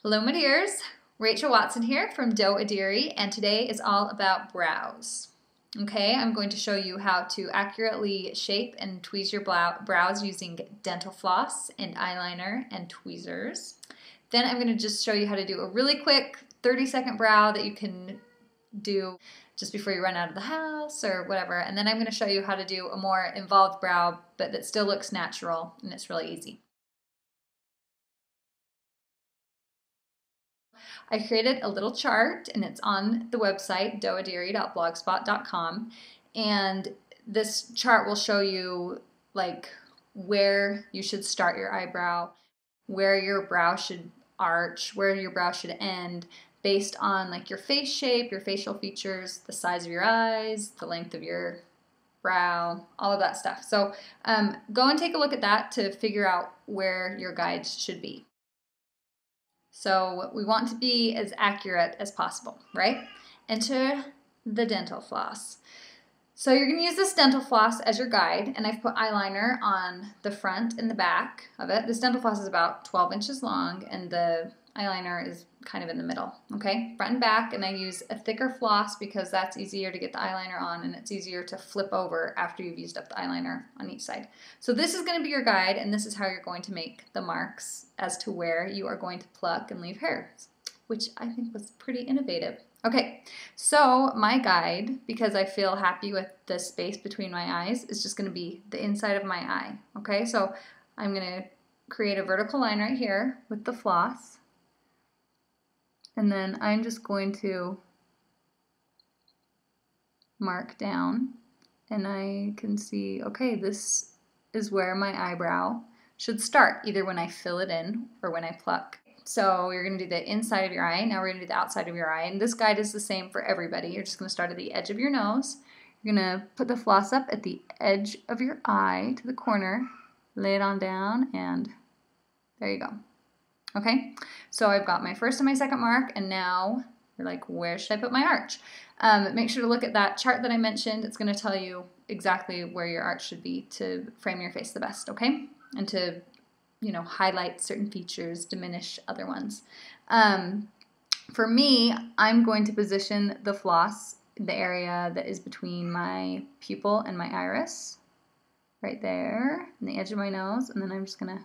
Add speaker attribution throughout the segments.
Speaker 1: Hello, my dears. Rachel Watson here from Doe Adiri, and today is all about brows. Okay, I'm going to show you how to accurately shape and tweeze your brows using dental floss and eyeliner and tweezers. Then I'm going to just show you how to do a really quick 30-second brow that you can do just before you run out of the house or whatever. And then I'm going to show you how to do a more involved brow, but that still looks natural, and it's really easy. I created a little chart, and it's on the website doeadiri.blogspot.com, and this chart will show you like where you should start your eyebrow, where your brow should arch, where your brow should end, based on like your face shape, your facial features, the size of your eyes, the length of your brow, all of that stuff. So go and take a look at that to figure out where your guides should be. So we want to be as accurate as possible, right? Enter the dental floss. So you're going to use this dental floss as your guide, and I've put eyeliner on the front and the back of it. This dental floss is about 12 inches long, and the eyeliner is kind of in the middle, okay? Front and back, and I use a thicker floss because that's easier to get the eyeliner on, and it's easier to flip over after you've used up the eyeliner on each side. So this is going to be your guide, and this is how you're going to make the marks as to where you are going to pluck and leave hairs, which I think was pretty innovative. Okay, so my guide, because I feel happy with the space between my eyes, is just going to be the inside of my eye. Okay, so I'm going to create a vertical line right here with the floss, and then I'm just going to mark down, and I can see, okay, this is where my eyebrow should start, either when I fill it in or when I pluck. So you're going to do the inside of your eye. Now we're going to do the outside of your eye. And this guide is the same for everybody. You're just going to start at the edge of your nose. You're going to put the floss up at the edge of your eye to the corner. Lay it on down, and there you go. Okay, so I've got my first and my second mark, and now you're like, where should I put my arch? Make sure to look at that chart that I mentioned. It's going to tell you exactly where your arch should be to frame your face the best, okay? And to highlight certain features, diminish other ones. For me, I'm going to position the floss in the area that is between my pupil and my iris, right there, in the edge of my nose, and then I'm just going to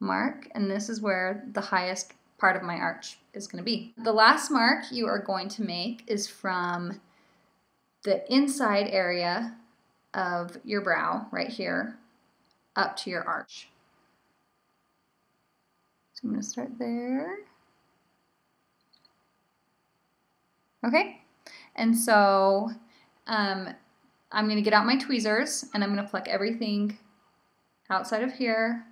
Speaker 1: mark, and this is where the highest part of my arch is going to be. The last mark you are going to make is from the inside area of your brow, right here, up to your arch. I'm going to start there. Okay, and so I'm going to get out my tweezers, and I'm going to pluck everything outside of here,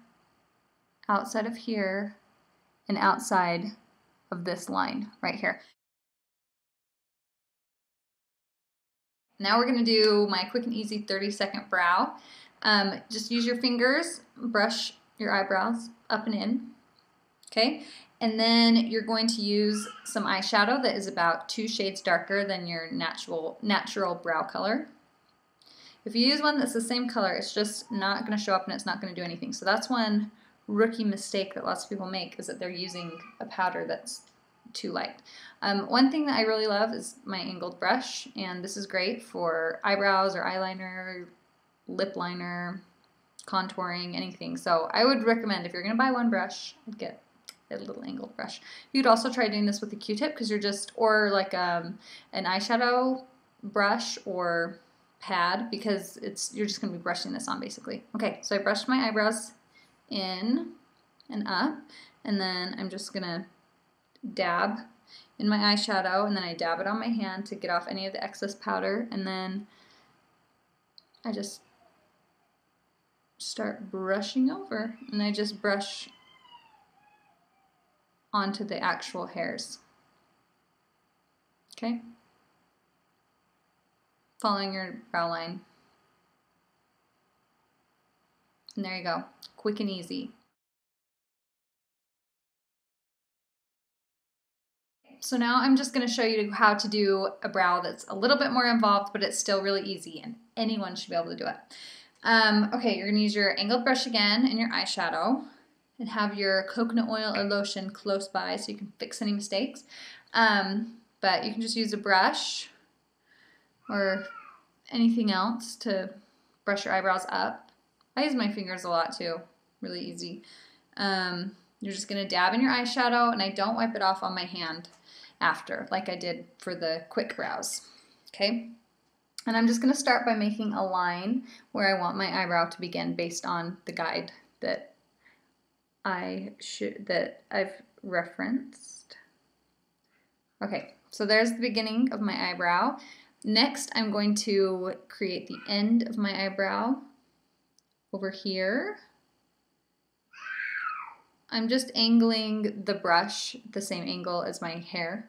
Speaker 1: and outside of this line right here. Now we're going to do my quick and easy 30-second brow. Just use your fingers, brush your eyebrows up and in. Okay, and then you're going to use some eyeshadow that is about 2 shades darker than your natural brow color. If you use one that's the same color, it's just not going to show up and it's not going to do anything. So that's one rookie mistake that lots of people make, is that they're using a powder that's too light. One thing that I really love is my angled brush, and this is great for eyebrows or eyeliner, lip liner, contouring, anything. So I would recommend, if you're going to buy one brush, I'd get a little angled brush. You'd also try doing this with a Q-tip, because or like an eyeshadow brush or pad, because you're just going to be brushing this on basically. Okay, so I brushed my eyebrows in and up, and then I'm just going to dab in my eyeshadow, and then I dab it on my hand to get off any of the excess powder, and then I just start brushing over, and I just brush onto the actual hairs. Okay? Following your brow line. And there you go. Quick and easy. So now I'm just going to show you how to do a brow that's a little bit more involved, but it's still really easy, and anyone should be able to do it. Okay, you're going to use your angled brush again and your eyeshadow, and have your coconut oil or lotion close by so you can fix any mistakes. But you can just use a brush or anything else to brush your eyebrows up. I use my fingers a lot too, really easy. You're just gonna dab in your eyeshadow, and I don't wipe it off on my hand after, like I did for the quick brows, okay? And I'm just gonna start by making a line where I want my eyebrow to begin based on the guide that I've referenced. Okay, so there's the beginning of my eyebrow. Next, I'm going to create the end of my eyebrow over here. I'm just angling the brush the same angle as my hair,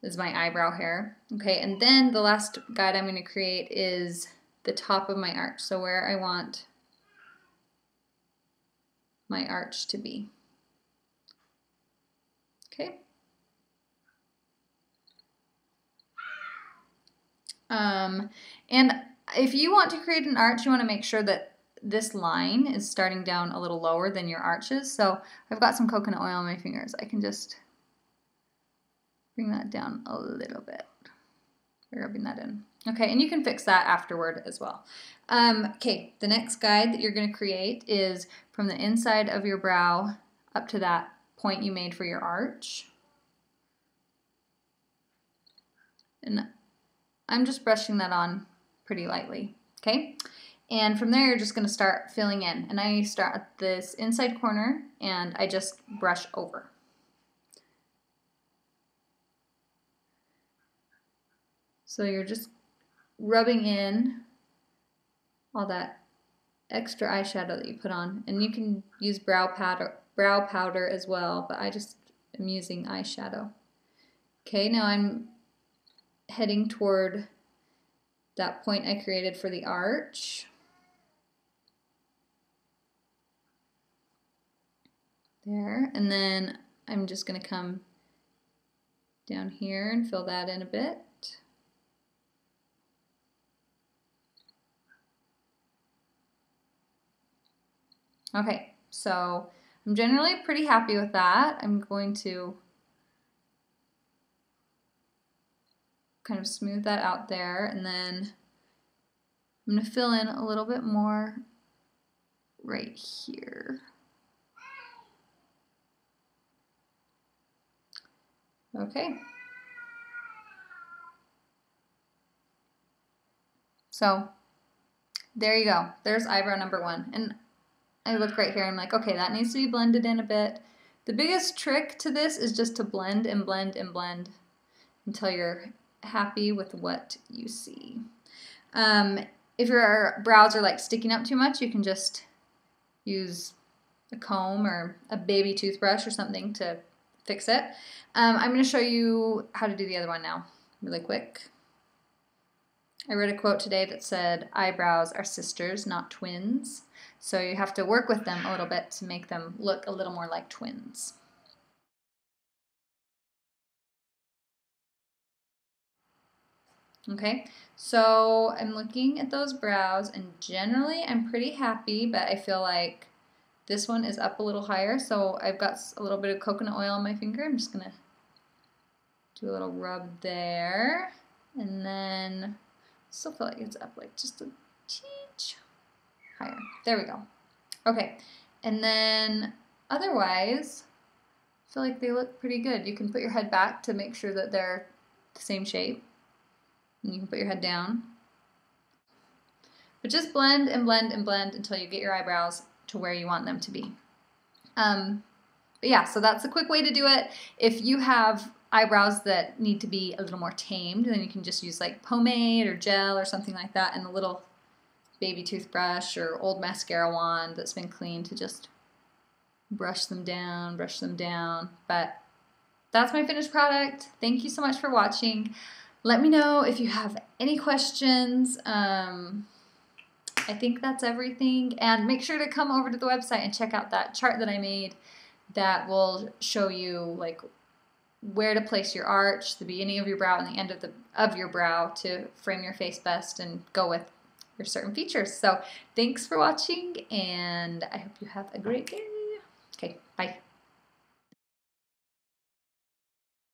Speaker 1: as my eyebrow hair. Okay, and then the last guide I'm going to create is the top of my arch, so where I want my arch to be. Okay. And if you want to create an arch, you want to make sure that this line is starting down a little lower than your arches. So I've got some coconut oil on my fingers. I can just bring that down a little bit. Rubbing that in. Okay, and you can fix that afterward as well. Okay, the next guide that you're going to create is from the inside of your brow up to that point you made for your arch. And I'm just brushing that on pretty lightly, okay? And from there, you're just gonna start filling in. And I start at this inside corner and I just brush over. So you're just rubbing in all that extra eyeshadow that you put on. And you can use brow powder as well, but I just am using eyeshadow. Okay, now I'm heading toward that point I created for the arch. There, and then I'm just going to come down here and fill that in a bit. Okay, so I'm generally pretty happy with that. I'm going to kind of smooth that out there, and then I'm going to fill in a little bit more right here. Okay. So there you go. There's eyebrow number one. And I look right here and I'm like, okay, that needs to be blended in a bit. The biggest trick to this is just to blend and blend and blend until you're happy with what you see. If your brows are like sticking up too much, you can just use a comb or a baby toothbrush or something to fix it. I'm going to show you how to do the other one now, really quick. I read a quote today that said, eyebrows are sisters, not twins. So you have to work with them a little bit to make them look a little more like twins. Okay, so I'm looking at those brows and generally I'm pretty happy, but I feel like this one is up a little higher, so I've got a little bit of coconut oil on my finger. I'm just going to do a little rub there, and then still feel like it's up like just a teeny higher. There we go. Okay, and then otherwise, I feel like they look pretty good. You can put your head back to make sure that they're the same shape, and you can put your head down. But just blend and blend and blend until you get your eyebrows to where you want them to be. But yeah, so that's a quick way to do it. If you have eyebrows that need to be a little more tamed, then you can just use like pomade or gel or something like that, and a little baby toothbrush or old mascara wand that's been cleaned to just brush them down, brush them down. But that's my finished product. Thank you so much for watching. Let me know if you have any questions. I think that's everything, and make sure to come over to the website and check out that chart that I made that will show you like where to place your arch, the beginning of your brow and the end of your brow to frame your face best and go with your certain features. So thanks for watching, and I hope you have a great day. Okay, bye.